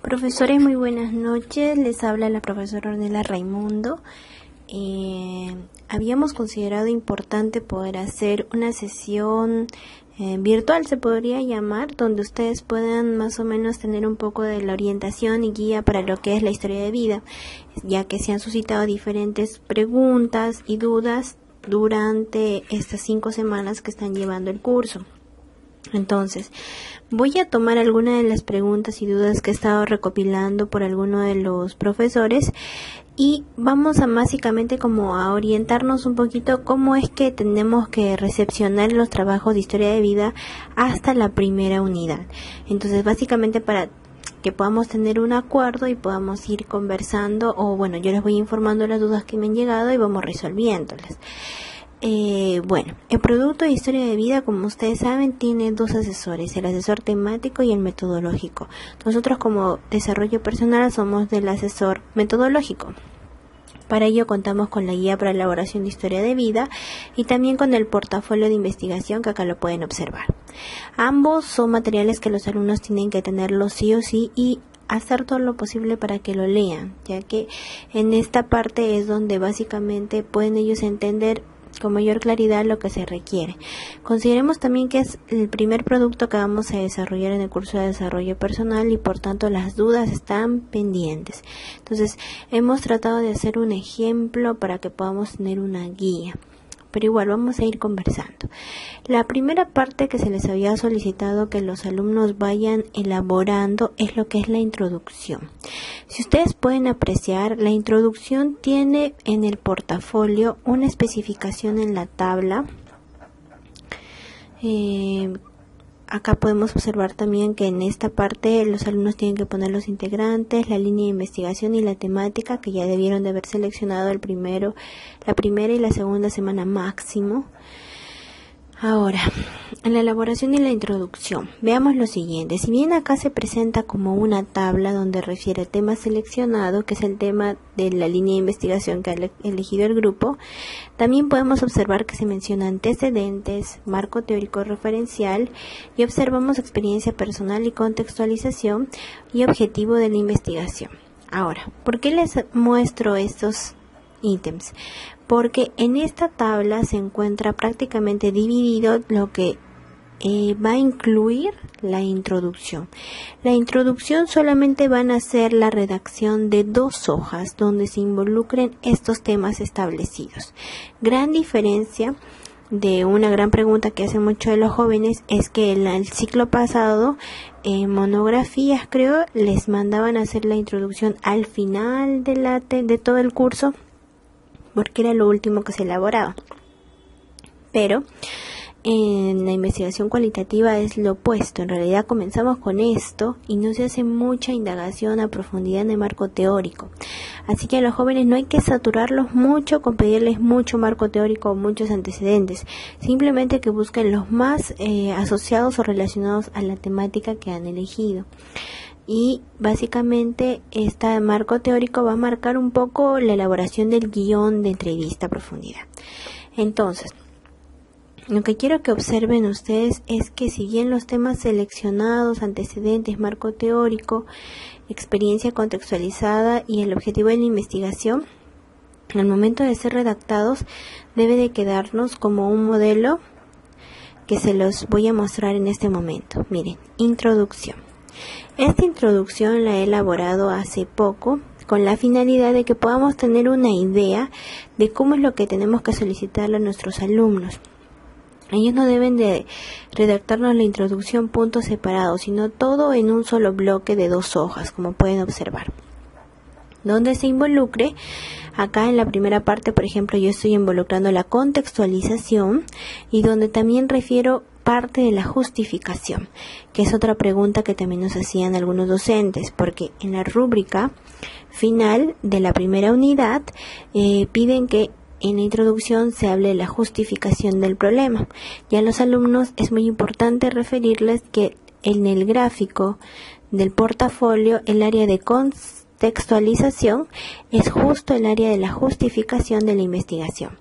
Profesores, muy buenas noches. Les habla la profesora Ornella Raimundo. Habíamos considerado importante poder hacer una sesión virtual, se podría llamar, donde ustedes puedan más o menos tener un poco de la orientación y guía para lo que es la historia de vida, ya que se han suscitado diferentes preguntas y dudas durante estas 5 semanas que están llevando el curso. Entonces, voy a tomar algunas de las preguntas y dudas que he estado recopilando por alguno de los profesores y vamos a básicamente como a orientarnos un poquito cómo es que tenemos que recepcionar los trabajos de historia de vida hasta la primera unidad. Entonces, básicamente para que podamos tener un acuerdo y podamos ir conversando, o bueno, yo les voy informando las dudas que me han llegado y vamos resolviéndolas. Bueno, el producto de historia de vida, como ustedes saben, tiene 2 asesores, el asesor temático y el metodológico. Nosotros como desarrollo personal somos del asesor metodológico. Para ello contamos con la guía para elaboración de historia de vida y también con el portafolio de investigación que acá lo pueden observar. Ambos son materiales que los alumnos tienen que tenerlos sí o sí y hacer todo lo posible para que lo lean, ya que en esta parte es donde básicamente pueden ellos entender con mayor claridad lo que se requiere. Consideremos también que es el primer producto que vamos a desarrollar en el curso de desarrollo personal y por tanto las dudas están pendientes. Entonces hemos tratado de hacer un ejemplo para que podamos tener una guía, pero igual vamos a ir conversando. La primera parte que se les había solicitado que los alumnos vayan elaborando es lo que es la introducción. Si ustedes pueden apreciar, la introducción tiene en el portafolio una especificación en la tabla. Acá podemos observar también que en esta parte los alumnos tienen que poner los integrantes, la línea de investigación y la temática, que ya debieron de haber seleccionado la primera y la segunda semana máximo. Ahora, en la elaboración y la introducción, veamos lo siguiente. Si bien acá se presenta como una tabla donde refiere al tema seleccionado, que es el tema de la línea de investigación que ha elegido el grupo, también podemos observar que se menciona antecedentes, marco teórico referencial y observamos experiencia personal y contextualización y objetivo de la investigación. Ahora, ¿por qué les muestro estos ítems? Porque en esta tabla se encuentra prácticamente dividido lo que va a incluir la introducción. La introducción solamente van a ser la redacción de 2 hojas donde se involucren estos temas establecidos. Gran diferencia de una gran pregunta que hacen muchos de los jóvenes es que en el ciclo pasado, monografías creo, les mandaban a hacer la introducción al final de todo el curso, porque era lo último que se elaboraba. Pero en la investigación cualitativa es lo opuesto. En realidad comenzamos con esto y no se hace mucha indagación a profundidad en el marco teórico. Así que a los jóvenes no hay que saturarlos mucho con pedirles mucho marco teórico o muchos antecedentes. Simplemente que busquen los más asociados o relacionados a la temática que han elegido. Y básicamente este marco teórico va a marcar un poco la elaboración del guión de entrevista a profundidad. Entonces, lo que quiero que observen ustedes es que si bien los temas seleccionados, antecedentes, marco teórico, experiencia contextualizada y el objetivo de la investigación, al momento de ser redactados debe de quedarnos como un modelo que se los voy a mostrar en este momento. Miren, introducción. Esta introducción la he elaborado hace poco con la finalidad de que podamos tener una idea de cómo es lo que tenemos que solicitarle a nuestros alumnos. Ellos no deben de redactarnos la introducción puntos separados, sino todo en un solo bloque de 2 hojas, como pueden observar. Donde se involucre, acá en la primera parte, por ejemplo, yo estoy involucrando la contextualización y donde también refiero parte de la justificación, que es otra pregunta que también nos hacían algunos docentes, porque en la rúbrica final de la primera unidad piden que en la introducción se hable de la justificación del problema. Y a los alumnos es muy importante referirles que en el gráfico del portafolio el área de contextualización es justo el área de la justificación de la investigación.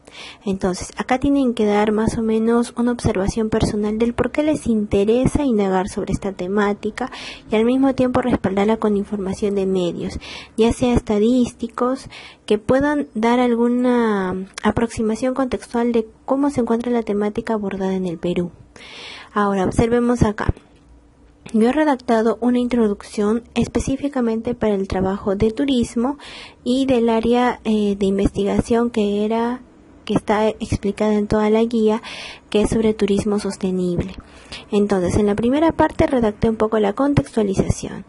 Entonces, acá tienen que dar más o menos una observación personal del por qué les interesa indagar sobre esta temática y al mismo tiempo respaldarla con información de medios, ya sea estadísticos, que puedan dar alguna aproximación contextual de cómo se encuentra la temática abordada en el Perú. Ahora, observemos acá. Yo he redactado una introducción específicamente para el trabajo de turismo y del área de investigación que está explicada en toda la guía, que es sobre turismo sostenible. Entonces, en la primera parte redacté un poco la contextualización.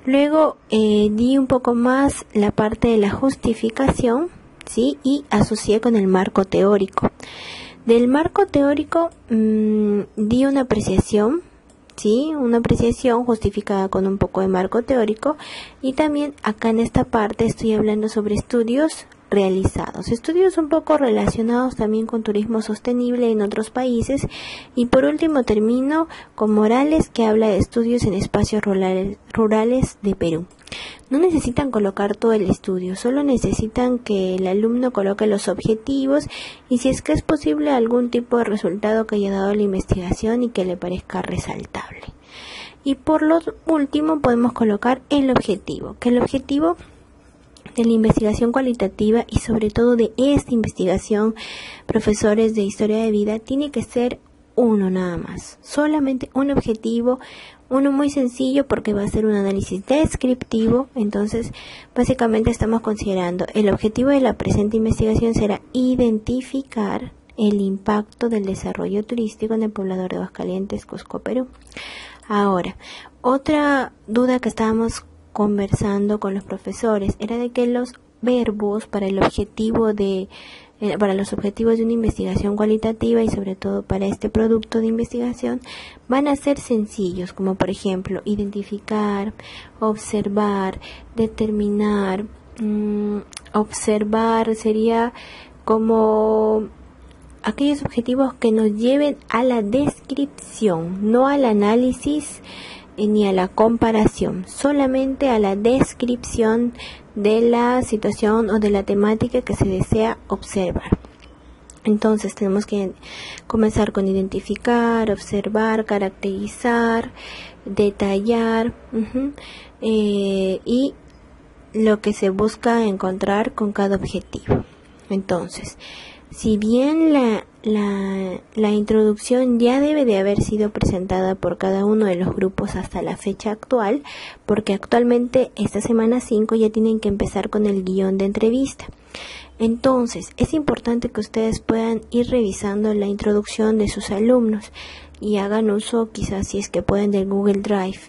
Luego di un poco más la parte de la justificación, ¿sí? Y asocié con el marco teórico. Del marco teórico di una apreciación, ¿sí? Una apreciación justificada con un poco de marco teórico, y también acá en esta parte estoy hablando sobre estudios realizados, estudios un poco relacionados también con turismo sostenible en otros países, y por último termino con Morales, que habla de estudios en espacios rurales de Perú. No necesitan colocar todo el estudio, solo necesitan que el alumno coloque los objetivos y, si es que es posible, algún tipo de resultado que haya dado la investigación y que le parezca resaltable. Y por lo último podemos colocar el objetivo, que el objetivo de la investigación cualitativa y sobre todo de esta investigación, profesores de historia de vida, tiene que ser uno nada más, solamente un objetivo, uno muy sencillo, porque va a ser un análisis descriptivo. Entonces, básicamente estamos considerando el objetivo de la presente investigación será identificar el impacto del desarrollo turístico en el poblador de Aguascalientes, Cusco, Perú. Ahora, otra duda que estábamos conversando con los profesores era de que los verbos para los objetivos de una investigación cualitativa y sobre todo para este producto de investigación van a ser sencillos, como por ejemplo identificar, observar, determinar. Observar sería como aquellos objetivos que nos lleven a la descripción, no al análisis ni a la comparación, solamente a la descripción de la situación o de la temática que se desea observar. Entonces tenemos que comenzar con identificar, observar, caracterizar, detallar y lo que se busca encontrar con cada objetivo. Entonces, si bien la introducción ya debe de haber sido presentada por cada uno de los grupos hasta la fecha actual, porque actualmente esta semana 5 ya tienen que empezar con el guión de entrevista. Entonces, es importante que ustedes puedan ir revisando la introducción de sus alumnos y hagan uso, quizás si es que pueden, del Google Drive,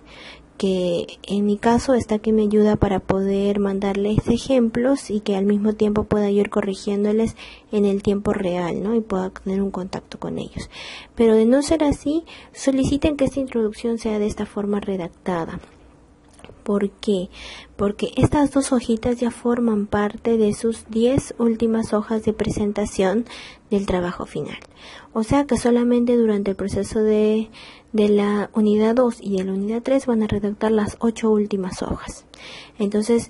que en mi caso está que me ayuda para poder mandarles ejemplos y que al mismo tiempo pueda yo ir corrigiéndoles en el tiempo real, ¿no? Y pueda tener un contacto con ellos. Pero de no ser así, soliciten que esta introducción sea de esta forma redactada. ¿Por qué? Porque estas 2 hojitas ya forman parte de sus 10 últimas hojas de presentación del trabajo final. O sea que solamente durante el proceso de la unidad 2 y de la unidad 3 van a redactar las 8 últimas hojas. Entonces,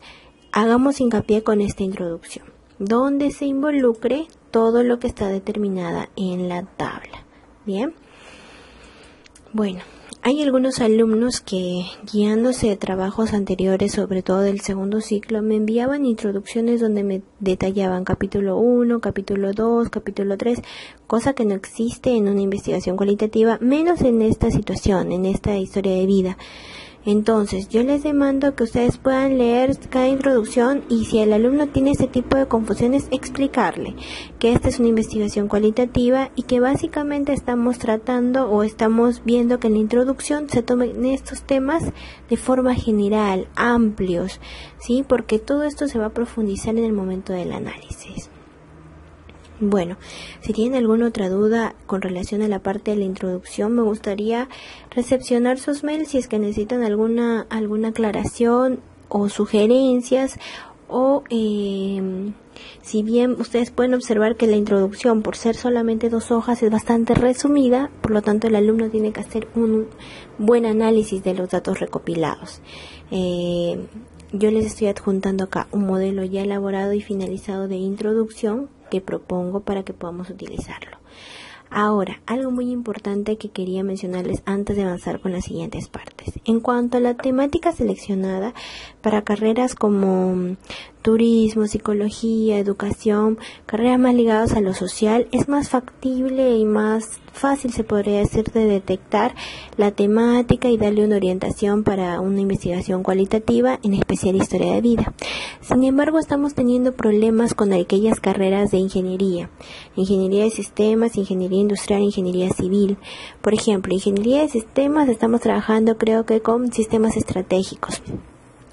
hagamos hincapié con esta introducción, donde se involucre todo lo que está determinada en la tabla. Bien. Bueno, hay algunos alumnos que, guiándose de trabajos anteriores, sobre todo del segundo ciclo, me enviaban introducciones donde me detallaban capítulo 1, capítulo 2, capítulo 3, cosa que no existe en una investigación cualitativa, menos en esta situación, en esta historia de vida. Entonces, yo les demando que ustedes puedan leer cada introducción y, si el alumno tiene este tipo de confusiones, explicarle que esta es una investigación cualitativa y que básicamente estamos tratando o estamos viendo que en la introducción se tomen estos temas de forma general, amplios, ¿sí? Porque todo esto se va a profundizar en el momento del análisis. Bueno, si tienen alguna otra duda con relación a la parte de la introducción, me gustaría recepcionar sus mails si es que necesitan alguna aclaración o sugerencias, o si bien ustedes pueden observar que la introducción, por ser solamente 2 hojas, es bastante resumida, por lo tanto el alumno tiene que hacer un buen análisis de los datos recopilados. yo les estoy adjuntando acá un modelo ya elaborado y finalizado de introducción que propongo para que podamos utilizarlo. Ahora, algo muy importante que quería mencionarles antes de avanzar con las siguientes partes. En cuanto a la temática seleccionada para carreras como turismo, psicología, educación, carreras más ligadas a lo social, es más factible y más fácil, se podría decir, de detectar la temática y darle una orientación para una investigación cualitativa, en especial historia de vida. Sin embargo, estamos teniendo problemas con aquellas carreras de ingeniería de sistemas, ingeniería industrial, ingeniería civil. Por ejemplo, ingeniería de sistemas estamos trabajando creo que con sistemas estratégicos.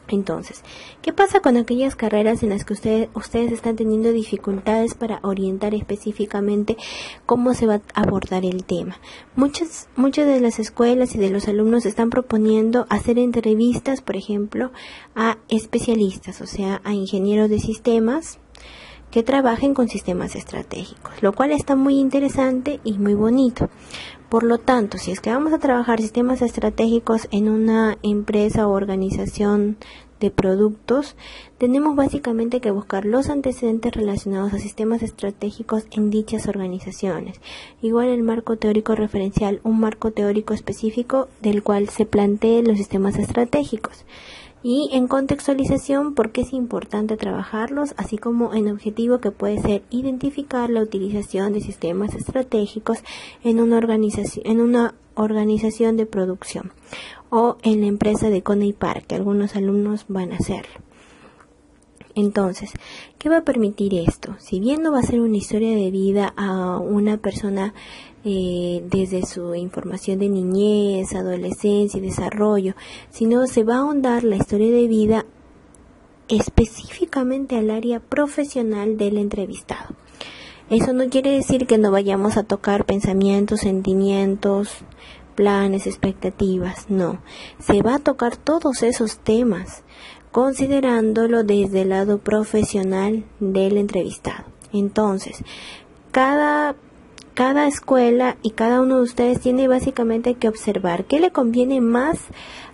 Entonces, ¿qué pasa con aquellas carreras en las que ustedes están teniendo dificultades para orientar específicamente cómo se va a abordar el tema? Muchas de las escuelas y de los alumnos están proponiendo hacer entrevistas, por ejemplo, a especialistas, o sea, a ingenieros de sistemas que trabajen con sistemas estratégicos, lo cual está muy interesante y muy bonito. Por lo tanto, si es que vamos a trabajar sistemas estratégicos en una empresa o organización de productos, tenemos básicamente que buscar los antecedentes relacionados a sistemas estratégicos en dichas organizaciones. Igual el marco teórico referencial, un marco teórico específico del cual se planteen los sistemas estratégicos. Y en contextualización, porque es importante trabajarlos, así como en objetivo, que puede ser identificar la utilización de sistemas estratégicos en una organización de producción o en la empresa de Conepar, que algunos alumnos van a hacerlo. Entonces, ¿qué va a permitir esto? Si bien no va a ser una historia de vida a una persona desde su información de niñez, adolescencia y desarrollo, sino se va a ahondar la historia de vida específicamente al área profesional del entrevistado. Eso no quiere decir que no vayamos a tocar pensamientos, sentimientos, planes, expectativas, no. Se va a tocar todos esos temas, considerándolo desde el lado profesional del entrevistado. Entonces, cada escuela y cada uno de ustedes tiene básicamente que observar qué le conviene más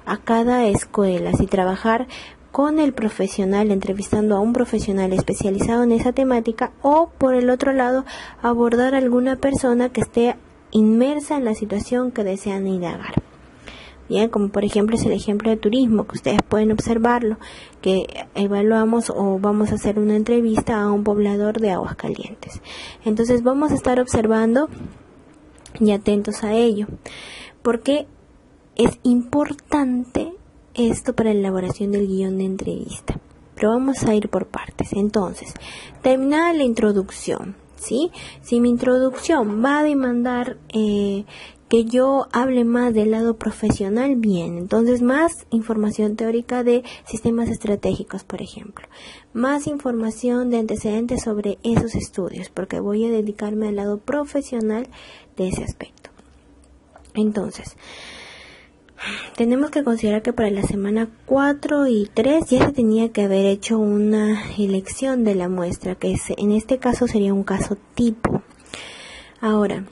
a cada escuela, si trabajar con el profesional, entrevistando a un profesional especializado en esa temática, o por el otro lado, abordar a alguna persona que esté inmersa en la situación que desean indagar. Bien, como por ejemplo es el ejemplo de turismo, que ustedes pueden observarlo, que evaluamos o vamos a hacer una entrevista a un poblador de Aguascalientes. Entonces vamos a estar observando y atentos a ello, porque es importante esto para la elaboración del guión de entrevista. Pero vamos a ir por partes. Entonces, terminada la introducción, ¿sí? Si mi introducción va a demandar que yo hable más del lado profesional, bien, entonces más información teórica de sistemas estratégicos, por ejemplo, más información de antecedentes sobre esos estudios, porque voy a dedicarme al lado profesional de ese aspecto. Entonces, tenemos que considerar que para la semana 4 y 3 ya se tenía que haber hecho una elección de la muestra, que en este caso sería un caso tipo. Ahora,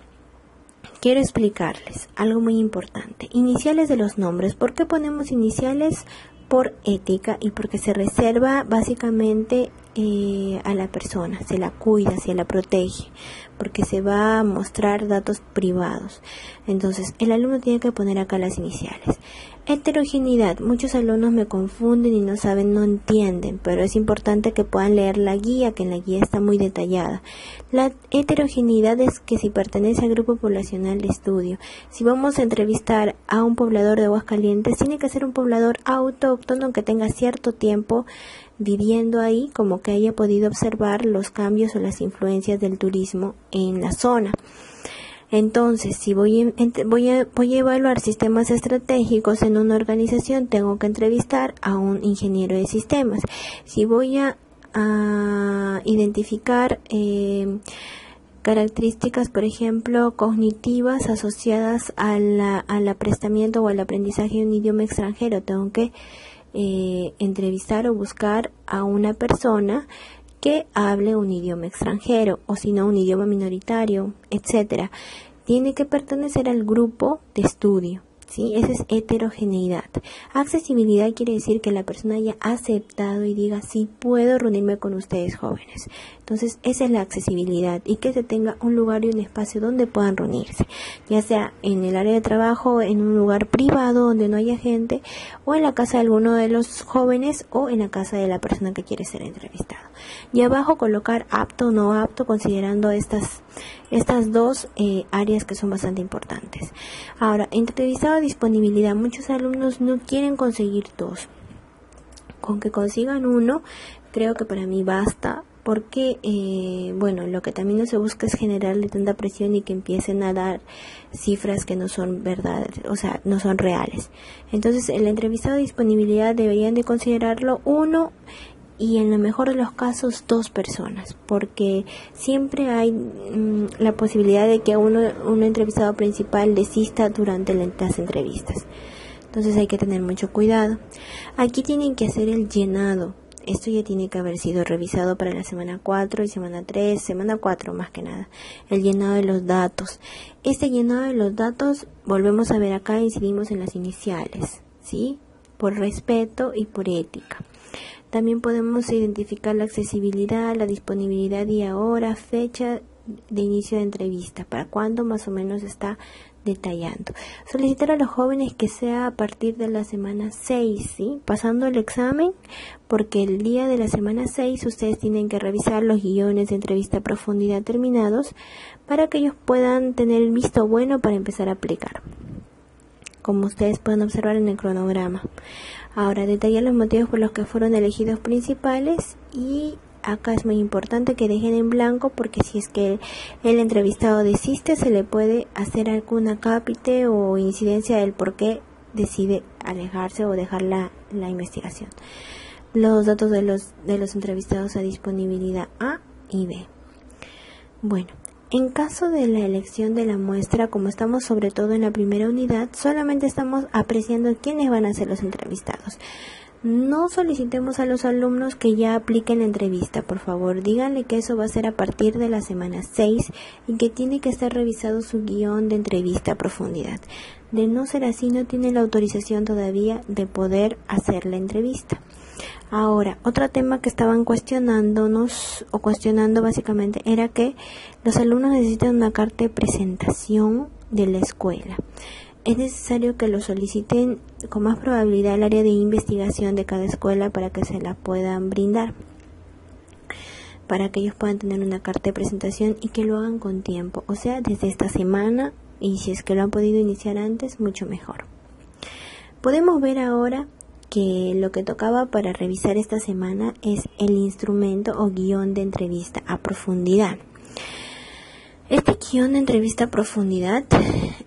quiero explicarles algo muy importante. Iniciales de los nombres. ¿Por qué ponemos iniciales? Por ética y porque se reserva básicamente a la persona, se la cuida, se la protege, porque se va a mostrar datos privados. Entonces, el alumno tiene que poner acá las iniciales. Heterogeneidad. Muchos alumnos me confunden y no saben, no entienden, pero es importante que puedan leer la guía, que en la guía está muy detallada. La heterogeneidad es que si pertenece al grupo poblacional de estudio. Si vamos a entrevistar a un poblador de Aguascalientes, tiene que ser un poblador autóctono que tenga cierto tiempo viviendo ahí, como que haya podido observar los cambios o las influencias del turismo en la zona. Entonces, si voy a evaluar sistemas estratégicos en una organización, tengo que entrevistar a un ingeniero de sistemas. Si voy a identificar características, por ejemplo, cognitivas asociadas al aprestamiento o al aprendizaje de un idioma extranjero, tengo que entrevistar o buscar a una persona que hable un idioma extranjero, o si no un idioma minoritario, etcétera. Tiene que pertenecer al grupo de estudio. ¿sí? Esa es heterogeneidad. Accesibilidad quiere decir que la persona haya aceptado y diga, sí puedo reunirme con ustedes jóvenes. Entonces, esa es la accesibilidad, y que se tenga un lugar y un espacio donde puedan reunirse, ya sea en el área de trabajo, en un lugar privado donde no haya gente, o en la casa de alguno de los jóvenes, o en la casa de la persona que quiere ser entrevistado. Y abajo colocar apto o no apto, considerando estas dos áreas que son bastante importantes. Ahora, entrevistado a disponibilidad. Muchos alumnos no quieren conseguir dos. Con que consigan uno, creo que para mí basta, porque lo que también no se busca es generarle tanta presión y que empiecen a dar cifras que no son verdad, o sea, no son reales. Entonces, el entrevistado de disponibilidad deberían de considerarlo uno, y en lo mejor de los casos 2 personas, porque siempre hay la posibilidad de que un entrevistado principal desista durante las entrevistas. Entonces hay que tener mucho cuidado. Aquí tienen que hacer el llenado. Esto ya tiene que haber sido revisado para la semana 4 y semana 3, semana 4 más que nada. El llenado de los datos. Este llenado de los datos, volvemos a ver acá, incidimos en las iniciales, ¿sí? Por respeto y por ética. También podemos identificar la accesibilidad, la disponibilidad, día, hora, fecha de inicio de entrevista, para cuándo más o menos está detallando. Solicitar a los jóvenes que sea a partir de la semana 6, ¿sí? Pasando el examen, porque el día de la semana 6 ustedes tienen que revisar los guiones de entrevista a profundidad terminados, para que ellos puedan tener el visto bueno para empezar a aplicar, como ustedes pueden observar en el cronograma. Ahora, detallar los motivos por los que fueron elegidos principales, y acá es muy importante que dejen en blanco, porque si es que el entrevistado desiste, se le puede hacer alguna cápite o incidencia del por qué decide alejarse o dejar la investigación. Los datos de los entrevistados a disponibilidad A y B. Bueno, en caso de la elección de la muestra, como estamos sobre todo en la primera unidad, solamente estamos apreciando quiénes van a ser los entrevistados. No solicitemos a los alumnos que ya apliquen la entrevista, por favor. Díganle que eso va a ser a partir de la semana 6 y que tiene que estar revisado su guión de entrevista a profundidad. De no ser así, no tiene la autorización todavía de poder hacer la entrevista. Ahora, otro tema que estaban cuestionando básicamente era que los alumnos necesitan una carta de presentación de la escuela. Es necesario que lo soliciten con más probabilidad al área de investigación de cada escuela para que se la puedan brindar, para que ellos puedan tener una carta de presentación y que lo hagan con tiempo, o sea, desde esta semana, y si es que lo han podido iniciar antes, mucho mejor. Podemos ver ahora que lo que tocaba para revisar esta semana es el instrumento o guión de entrevista a profundidad. Este guión de entrevista a profundidad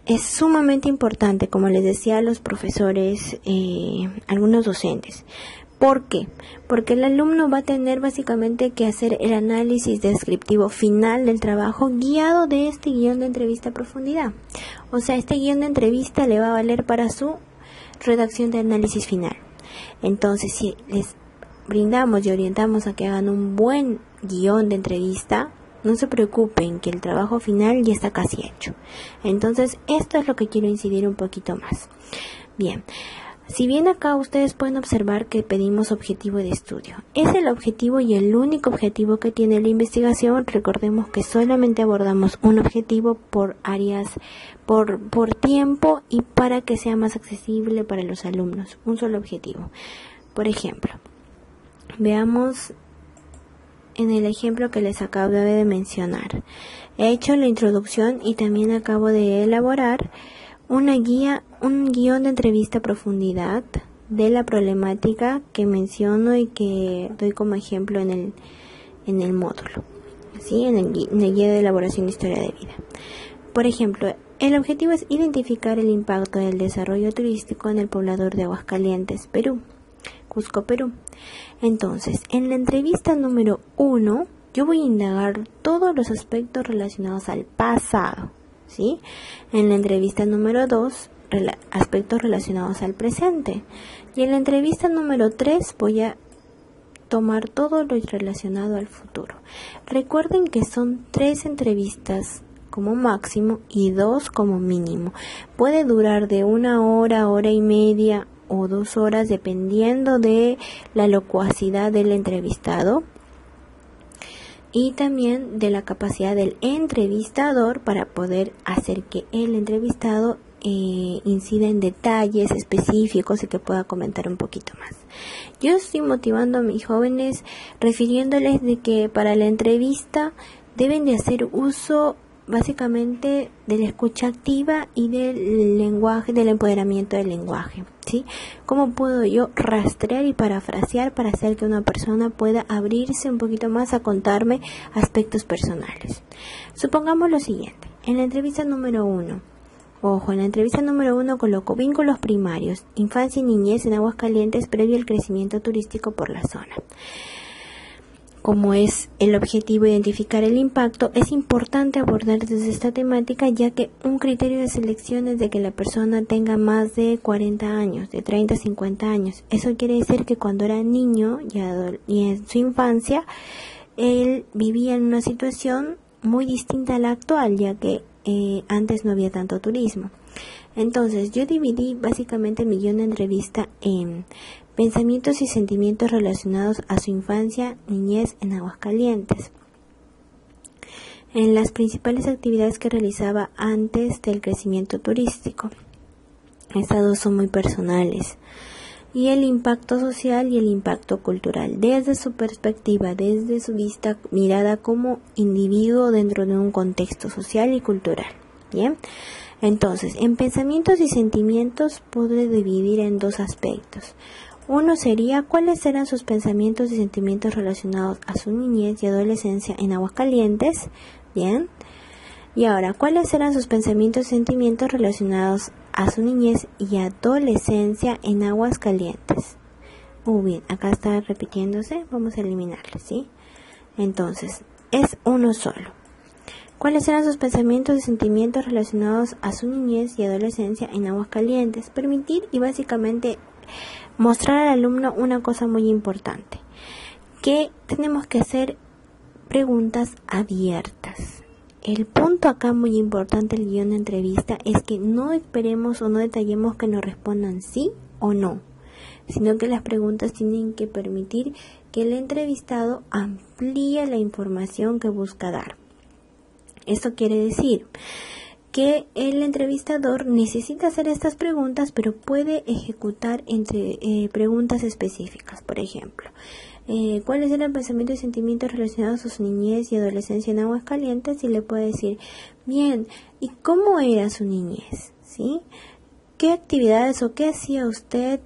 es sumamente importante, como les decía a los profesores, algunos docentes. ¿Por qué? Porque el alumno va a tener básicamente que hacer el análisis descriptivo final del trabajo guiado de este guión de entrevista a profundidad. O sea, este guión de entrevista le va a valer para su redacción de análisis final. Entonces, si les brindamos y orientamos a que hagan un buen guión de entrevista, no se preocupen, que el trabajo final ya está casi hecho. Entonces, esto es lo que quiero incidir un poquito más. Bien, si bien acá ustedes pueden observar que pedimos objetivo de estudio. Es el objetivo y el único objetivo que tiene la investigación. Recordemos que solamente abordamos un objetivo por áreas, por tiempo y para que sea más accesible para los alumnos. Un solo objetivo. Por ejemplo, veamos en el ejemplo que les acabo de mencionar. He hecho la introducción y también acabo de elaborar un guión de entrevista a profundidad de la problemática que menciono y que doy como ejemplo en el módulo, ¿sí? en el guía de elaboración de historia de vida. Por ejemplo, el objetivo es identificar el impacto del desarrollo turístico en el poblador de Aguascalientes, Perú, Cusco, Perú. Entonces, en la entrevista número 1, yo voy a indagar todos los aspectos relacionados al pasado, ¿sí? En la entrevista número 2, aspectos relacionados al presente. Y en la entrevista número 3 voy a tomar todo lo relacionado al futuro. Recuerden que son 3 entrevistas como máximo y 2 como mínimo. Puede durar de 1 hora, hora y media o 2 horas dependiendo de la locuacidad del entrevistado y también de la capacidad del entrevistador para poder hacer que el entrevistado incida en detalles específicos y que pueda comentar un poquito más. Yo estoy motivando a mis jóvenes refiriéndoles de que para la entrevista deben de hacer uso básicamente de la escucha activa y del lenguaje, del empoderamiento del lenguaje, ¿sí? ¿Cómo puedo yo rastrear y parafrasear para hacer que una persona pueda abrirse un poquito más a contarme aspectos personales? Supongamos lo siguiente, en la entrevista número 1, en la entrevista número 1 coloco vínculos primarios, infancia y niñez en Aguascalientes previo al crecimiento turístico por la zona. Como es el objetivo identificar el impacto, es importante abordar desde esta temática, ya que un criterio de selección es de que la persona tenga más de 40 años, de 30 a 50 años. Eso quiere decir que cuando era niño y en su infancia, él vivía en una situación muy distinta a la actual, ya que antes no había tanto turismo. Entonces, yo dividí básicamente mi guión de entrevista en pensamientos y sentimientos relacionados a su infancia, niñez en Aguascalientes. En las principales actividades que realizaba antes del crecimiento turístico. Estas dos son muy personales. Y el impacto social y el impacto cultural, desde su perspectiva, desde su mirada como individuo dentro de un contexto social y cultural. ¿Bien? Entonces, en pensamientos y sentimientos podré dividir en 2 aspectos. Uno sería cuáles eran sus pensamientos y sentimientos relacionados a su niñez y adolescencia en Aguascalientes. Bien. Y ahora, ¿cuáles eran sus pensamientos y sentimientos relacionados a su niñez y adolescencia en Aguascalientes? Bien, acá está repitiéndose, vamos a eliminarle, ¿sí? Entonces, es uno solo. ¿Cuáles eran sus pensamientos y sentimientos relacionados a su niñez y adolescencia en Aguascalientes? Permitir y básicamente mostrar al alumno una cosa muy importante, que tenemos que hacer preguntas abiertas. El punto acá muy importante del guión de entrevista es que no esperemos o no detallemos que nos respondan sí o no, sino que las preguntas tienen que permitir que el entrevistado amplíe la información que busca dar. Esto quiere decir que el entrevistador necesita hacer estas preguntas, pero puede ejecutar preguntas específicas. Por ejemplo, ¿cuáles eran pensamientos y sentimientos relacionados a su niñez y adolescencia en Aguascalientes? Y le puede decir, bien, ¿y cómo era su niñez? ¿Sí? ¿Qué actividades o qué hacía usted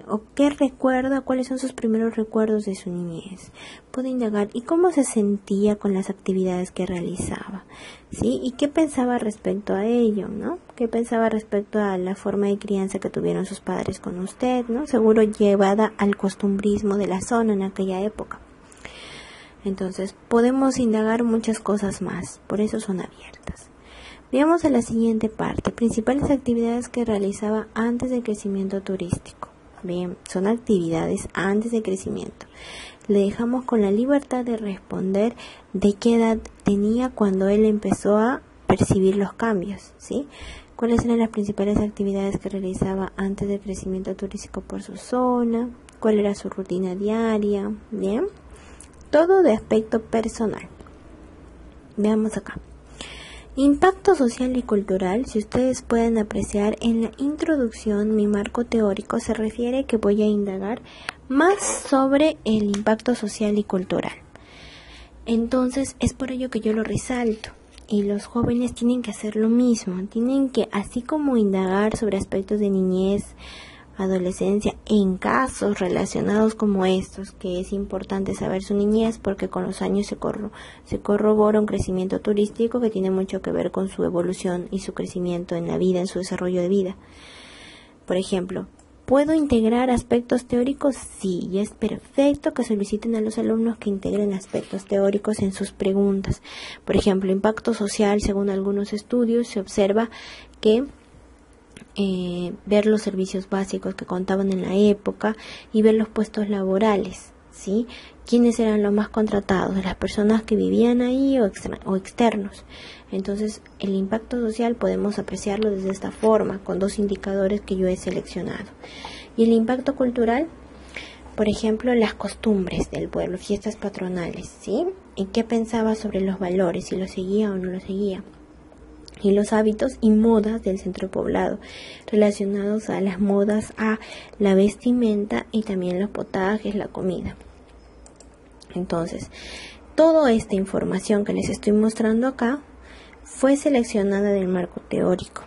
o qué recuerda, cuáles son sus primeros recuerdos de su niñez? Puede indagar, ¿y cómo se sentía con las actividades que realizaba? ¿Sí? ¿Y qué pensaba respecto a ello, no? ¿Qué pensaba respecto a la forma de crianza que tuvieron sus padres con usted, no? Seguro llevada al costumbrismo de la zona en aquella época. Entonces, podemos indagar muchas cosas más, por eso son abiertas. Veamos a la siguiente parte, principales actividades que realizaba antes del crecimiento turístico. Bien, son actividades antes del crecimiento. Le dejamos con la libertad de responder de qué edad tenía cuando él empezó a percibir los cambios, ¿sí? ¿Cuáles eran las principales actividades que realizaba antes del crecimiento turístico por su zona? ¿Cuál era su rutina diaria? Bien, todo de aspecto personal. Veamos acá. Impacto social y cultural. Si ustedes pueden apreciar en la introducción, mi marco teórico se refiere que voy a indagar más sobre el impacto social y cultural. Entonces, es por ello que yo lo resalto. Y los jóvenes tienen que hacer lo mismo. Tienen que, así como indagar sobre aspectos de niñez, adolescencia, en casos relacionados como estos, que es importante saber su niñez porque con los años se corrobora un crecimiento turístico que tiene mucho que ver con su evolución y su crecimiento en la vida, en su desarrollo de vida. Por ejemplo, ¿puedo integrar aspectos teóricos? Sí, y es perfecto que soliciten a los alumnos que integren aspectos teóricos en sus preguntas. Por ejemplo, impacto social, según algunos estudios, se observa que ver los servicios básicos que contaban en la época y ver los puestos laborales, ¿sí? ¿Quiénes eran los más contratados? Las personas que vivían ahí o externos. Entonces, el impacto social podemos apreciarlo desde esta forma, con 2 indicadores que yo he seleccionado. Y el impacto cultural, por ejemplo, las costumbres del pueblo, fiestas patronales, ¿sí? ¿Y qué pensaba sobre los valores, si lo seguía o no lo seguía? Y los hábitos y modas del centro poblado, relacionados a las modas, a la vestimenta y también los potajes, la comida. Entonces, toda esta información que les estoy mostrando acá fue seleccionada del marco teórico.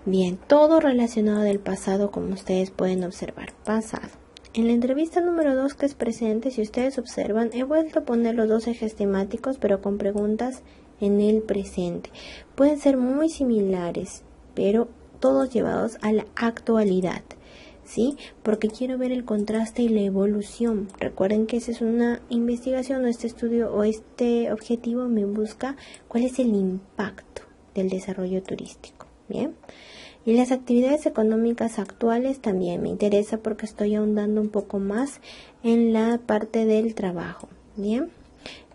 Bien, todo relacionado del pasado, como ustedes pueden observar, pasado. En la entrevista número 2, que es presente, si ustedes observan, he vuelto a poner los 2 ejes temáticos, pero con preguntas en el presente. Pueden ser muy similares, pero todos llevados a la actualidad, ¿sí? Porque quiero ver el contraste y la evolución. Recuerden que esa es una investigación, o este estudio o este objetivo me busca cuál es el impacto del desarrollo turístico. Bien. Y las actividades económicas actuales también me interesa porque estoy ahondando un poco más en la parte del trabajo. Bien.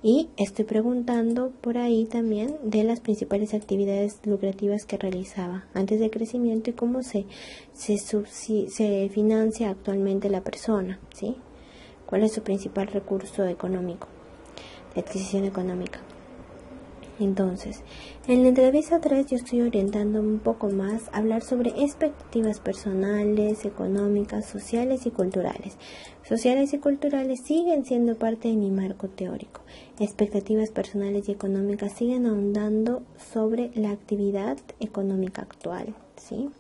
Y estoy preguntando por ahí también de las principales actividades lucrativas que realizaba antes del crecimiento y cómo se financia actualmente la persona, ¿sí? ¿Cuál es su principal recurso económico, de adquisición económica? Entonces, en la entrevista 3 yo estoy orientando un poco más a hablar sobre expectativas personales, económicas, sociales y culturales. Sociales y culturales siguen siendo parte de mi marco teórico. Expectativas personales y económicas siguen ahondando sobre la actividad económica actual, ¿sí?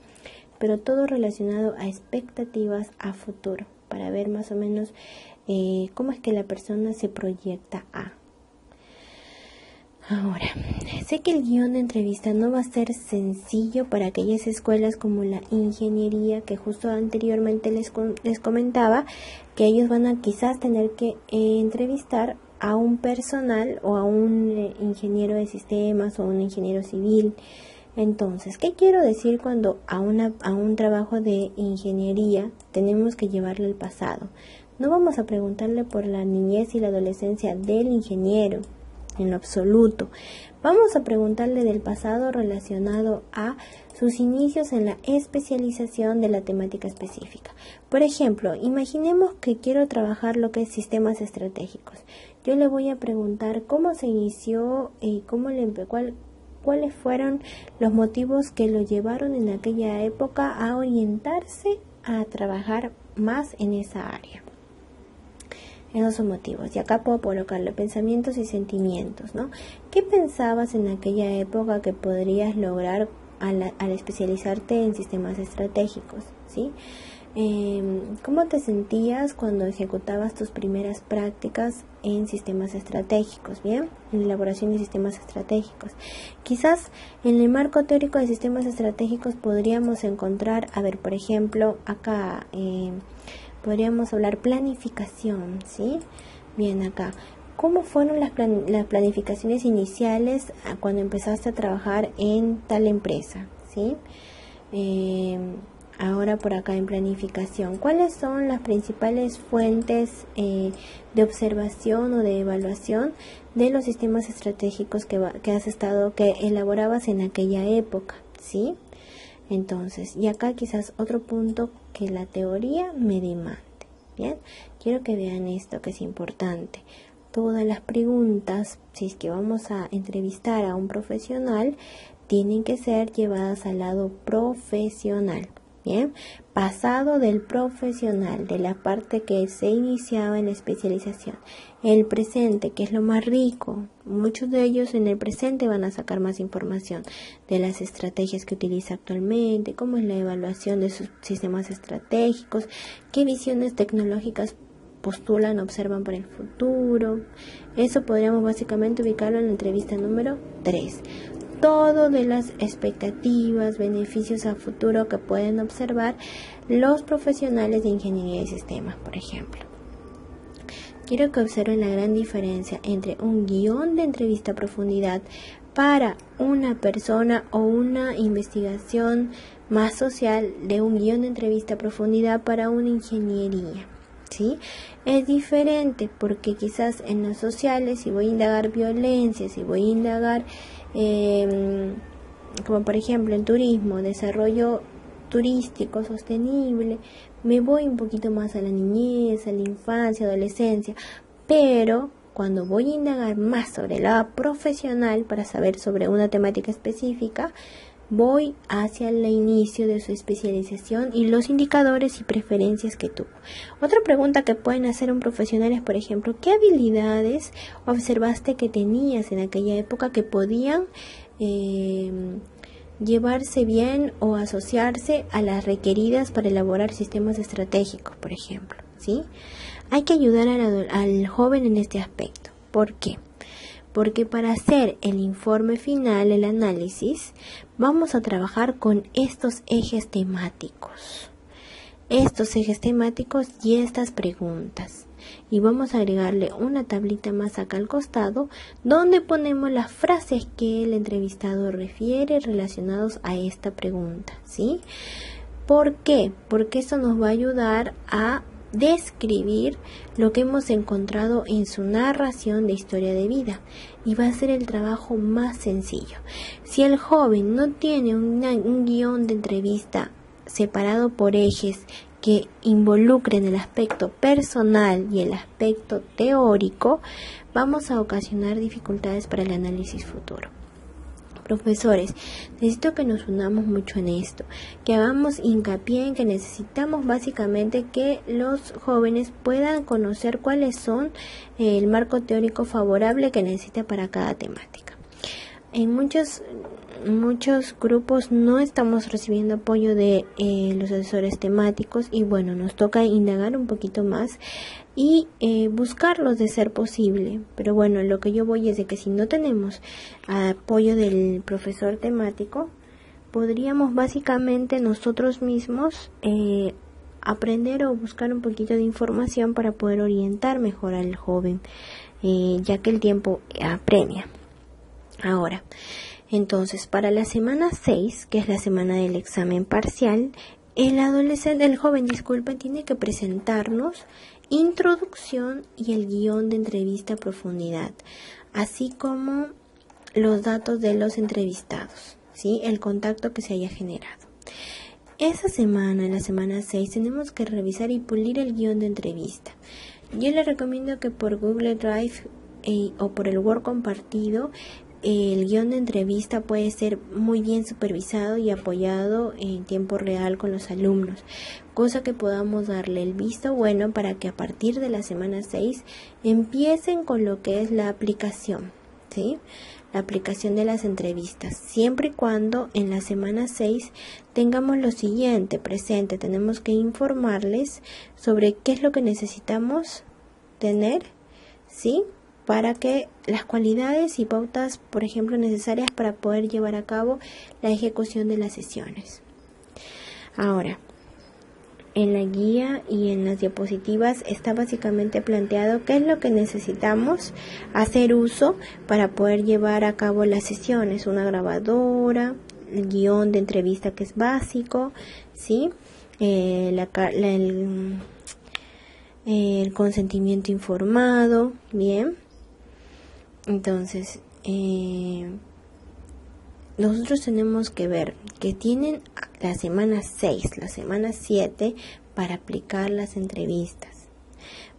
Pero todo relacionado a expectativas a futuro, para ver más o menos cómo es que la persona se proyecta a. Ahora, sé que el guión de entrevista no va a ser sencillo para aquellas escuelas como la ingeniería, que justo anteriormente les comentaba, que ellos van a quizás tener que entrevistar a un personal o a un ingeniero de sistemas o un ingeniero civil. Entonces, ¿qué quiero decir cuando a un trabajo de ingeniería tenemos que llevarle al pasado? No vamos a preguntarle por la niñez y la adolescencia del ingeniero, en lo absoluto. Vamos a preguntarle del pasado relacionado a sus inicios en la especialización de la temática específica. Por ejemplo, imaginemos que quiero trabajar lo que es sistemas estratégicos. Yo le voy a preguntar cómo se inició y cuáles fueron los motivos que lo llevaron en aquella época a orientarse a trabajar más en esa área. Esos son motivos. Y acá puedo colocarle pensamientos y sentimientos, ¿no? ¿Qué pensabas en aquella época que podrías lograr al especializarte en sistemas estratégicos, ¿sí? ¿Cómo te sentías cuando ejecutabas tus primeras prácticas en sistemas estratégicos, bien? En elaboración de sistemas estratégicos. Quizás en el marco teórico de sistemas estratégicos podríamos encontrar, por ejemplo, acá podríamos hablar planificación, ¿sí? Bien, acá. ¿Cómo fueron las planificaciones iniciales cuando empezaste a trabajar en tal empresa, ¿sí? Ahora por acá en planificación, ¿cuáles son las principales fuentes de observación o de evaluación de los sistemas estratégicos que elaborabas en aquella época, ¿sí? Entonces, y acá quizás otro punto que la teoría me demande, ¿bien? Quiero que vean esto que es importante. Todas las preguntas, si es que vamos a entrevistar a un profesional, tienen que ser llevadas al lado profesional, ¿bien? Pasado del profesional, de la parte que se iniciaba en la especialización. El presente, que es lo más rico. Muchos de ellos en el presente van a sacar más información de las estrategias que utiliza actualmente, cómo es la evaluación de sus sistemas estratégicos, qué visiones tecnológicas postulan, observan para el futuro. Eso podríamos básicamente ubicarlo en la entrevista número 3. Todo de las expectativas, beneficios a futuro que pueden observar los profesionales de ingeniería de sistemas, por ejemplo. Quiero que observen la gran diferencia entre un guión de entrevista a profundidad para una persona o una investigación más social de un guión de entrevista a profundidad para una ingeniería, ¿sí? Es diferente porque quizás en las sociales, si voy a indagar violencia, si voy a indagar, como por ejemplo en turismo, desarrollo turístico sostenible, me voy un poquito más a la niñez, a la infancia, adolescencia, pero cuando voy a indagar más sobre la profesional para saber sobre una temática específica, voy hacia el inicio de su especialización y los indicadores y preferencias que tuvo. Otra pregunta que pueden hacer un profesional es, por ejemplo, ¿qué habilidades observaste que tenías en aquella época que podían llevarse bien o asociarse a las requeridas para elaborar sistemas estratégicos, por ejemplo? ¿Sí? Hay que ayudar al joven en este aspecto. ¿Por qué? Porque para hacer el informe final, el análisis, vamos a trabajar con estos ejes temáticos. Estos ejes temáticos y estas preguntas. Y vamos a agregarle una tablita más acá al costado, donde ponemos las frases que el entrevistado refiere relacionados a esta pregunta, ¿sí? ¿Por qué? Porque eso nos va a ayudar a describir lo que hemos encontrado en su narración de historia de vida y va a ser el trabajo más sencillo. Si el joven no tiene un guión de entrevista separado por ejes que involucren el aspecto personal y el aspecto teórico, vamos a ocasionar dificultades para el análisis futuro. Profesores, necesito que nos unamos mucho en esto, que hagamos hincapié en que necesitamos básicamente que los jóvenes puedan conocer cuáles son el marco teórico favorable que necesita para cada temática. En muchos grupos no estamos recibiendo apoyo de los asesores temáticos y bueno, nos toca indagar un poquito más y buscarlos de ser posible. Pero bueno, lo que yo voy es de que si no tenemos apoyo del profesor temático, podríamos básicamente nosotros mismos aprender o buscar un poquito de información para poder orientar mejor al joven, ya que el tiempo apremia. Ahora, entonces, para la semana 6, que es la semana del examen parcial, el joven, tiene que presentarnos introducción y el guión de entrevista a profundidad, así como los datos de los entrevistados, ¿sí? El contacto que se haya generado. Esa semana, en la semana 6, tenemos que revisar y pulir el guión de entrevista. Yo le recomiendo que por Google Drive o por el Word compartido, el guión de entrevista puede ser muy bien supervisado y apoyado en tiempo real con los alumnos, cosa que podamos darle el visto bueno para que a partir de la semana 6 empiecen con lo que es la aplicación, ¿sí? La aplicación de las entrevistas, siempre y cuando en la semana 6 tengamos lo siguiente presente. Tenemos que informarles sobre qué es lo que necesitamos tener, ¿sí?, para que las cualidades y pautas, por ejemplo, necesarias para poder llevar a cabo la ejecución de las sesiones. Ahora, en la guía y en las diapositivas está básicamente planteado qué es lo que necesitamos hacer uso para poder llevar a cabo las sesiones. Una grabadora, el guión de entrevista que es básico, ¿sí? El consentimiento informado, bien. Entonces, nosotros tenemos que ver que tienen la semana 6, la semana 7 para aplicar las entrevistas.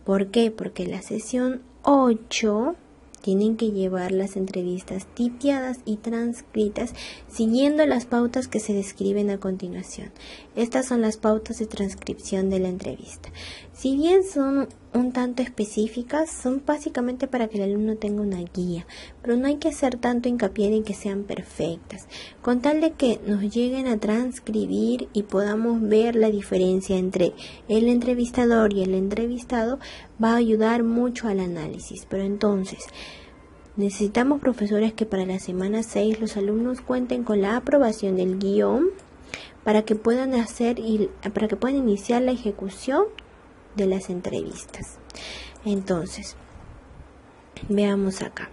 ¿Por qué? Porque la sesión 8 tienen que llevar las entrevistas tipiadas y transcritas siguiendo las pautas que se describen a continuación. Estas son las pautas de transcripción de la entrevista. Si bien son un tanto específicas, son básicamente para que el alumno tenga una guía, pero no hay que hacer tanto hincapié en que sean perfectas, con tal de que nos lleguen a transcribir y podamos ver la diferencia entre el entrevistador y el entrevistado, va a ayudar mucho al análisis. Pero entonces, necesitamos profesores que para la semana 6 los alumnos cuenten con la aprobación del guión para que puedan iniciar la ejecución de las entrevistas. Entonces, veamos acá.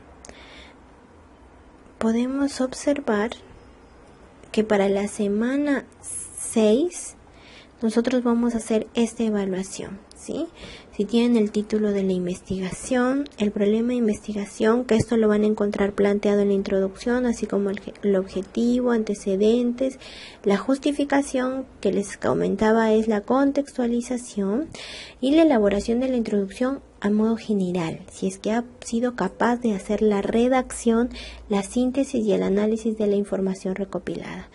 Podemos observar que para la semana 6 nosotros vamos a hacer esta evaluación, ¿sí? Si tienen el título de la investigación, el problema de investigación, que esto lo van a encontrar planteado en la introducción, así como el objetivo, antecedentes, la justificación que les comentaba es la contextualización y la elaboración de la introducción a modo general, si es que ha sido capaz de hacer la redacción, la síntesis y el análisis de la información recopilada.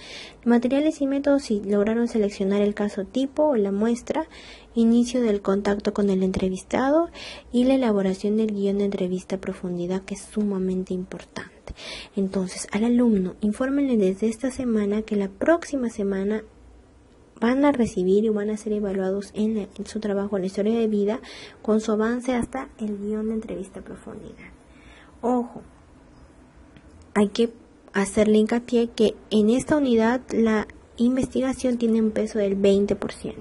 Materiales y métodos, si lograron seleccionar el caso tipo o la muestra, inicio del contacto con el entrevistado y la elaboración del guión de entrevista a profundidad, que es sumamente importante. Entonces, al alumno, infórmenle desde esta semana que la próxima semana van a recibir y van a ser evaluados en su trabajo en la historia de vida con su avance hasta el guión de entrevista a profundidad. Ojo, hay que hacerle hincapié que en esta unidad la investigación tiene un peso del 20%.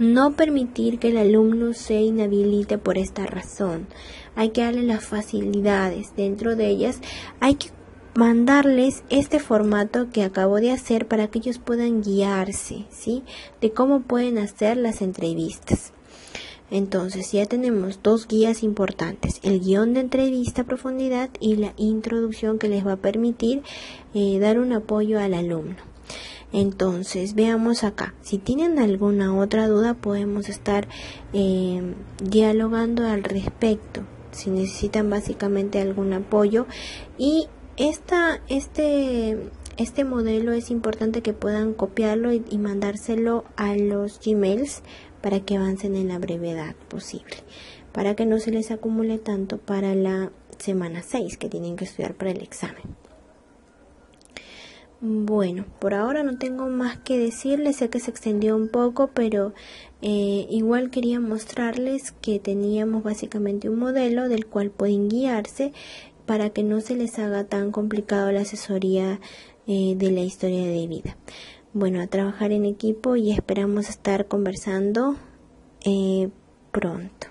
No permitir que el alumno se inhabilite por esta razón. Hay que darle las facilidades. Dentro de ellas hay que mandarles este formato que acabo de hacer para que ellos puedan guiarse, ¿sí? De cómo pueden hacer las entrevistas. Entonces ya tenemos dos guías importantes, el guión de entrevista a profundidad y la introducción, que les va a permitir dar un apoyo al alumno. Entonces veamos acá, si tienen alguna otra duda podemos estar dialogando al respecto, si necesitan básicamente algún apoyo. Y este modelo es importante que puedan copiarlo y mandárselo a los Gmails para que avancen en la brevedad posible, para que no se les acumule tanto para la semana 6 que tienen que estudiar para el examen. Bueno, por ahora no tengo más que decirles, sé que se extendió un poco, pero igual quería mostrarles que teníamos básicamente un modelo del cual pueden guiarse para que no se les haga tan complicado la asesoría de la historia de vida. Bueno, a trabajar en equipo y esperamos estar conversando pronto.